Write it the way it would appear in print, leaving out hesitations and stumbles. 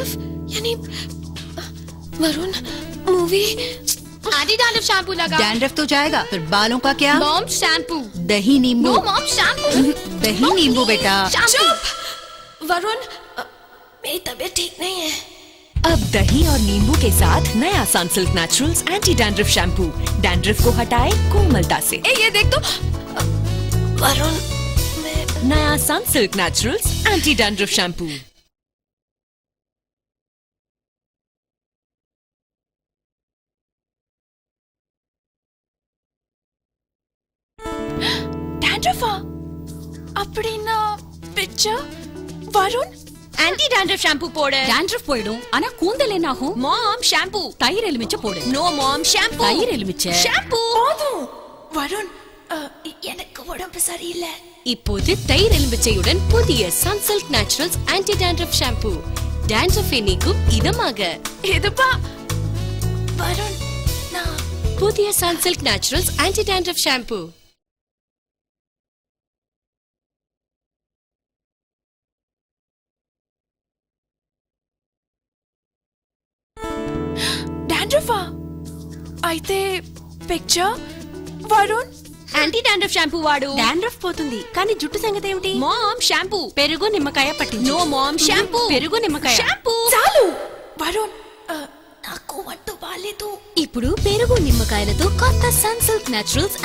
Dandruff यानी Varun movie anti dandruff shampoo लगा। Dandruff तो जाएगा, फिर बालों का क्या? Mom shampoo. दही नींबू। No mom shampoo. दही नींबू बेटा। चुप। वरुण मेरी तबीयत ठीक नहीं है। अब दही और नींबू के साथ नया Sunsilk naturals anti dandruff shampoo dandruff को हटाए कोमलता से। ये देख तो। वरुण नया Sunsilk naturals anti dandruff shampoo. डैंड्रफा அப்படினா picture Varun anti dandruff shampoo போடு. டாண்ட்ரஃப் போய்டும், ஆனா கூந்தல் என்ன ஆகும்? Mom shampoo. தயிர் எலுமிச்சை போடு. No mom shampoo. தயிர் எலுமிச்சை ஷாம்பு. போதும் வருண் எனக்கு உடம்பு சரியில்லை. இப்போது தயிர் எலுமிச்சையுடன் புதிய Sunsilk naturals anti dandruff shampoo. டாண்ட்ரஃபை நீக்கும் இதமாக. இதுப்பா வருண் நான் புதிய Sunsilk naturals anti dandruff shampoo. डैंड्रफा అయితే picture Varun anti dandruff shampoo వాడు. డాండ్రఫ్ పోతుంది, కానీ జుట్టు సంగతి ఏమిటి? Mom shampoo. పెరుగు నిమ్మకాయ పట్టించు. No ma'am shampoo. పెరుగు నిమ్మకాయ షాంపూ. చాలు వరుణ్ నాకు వంట బాలేదు. ఇప్పుడు పెరుగు నిమ్మకాయలతో కొత్త సన్సిల్క్ నేచురల్స్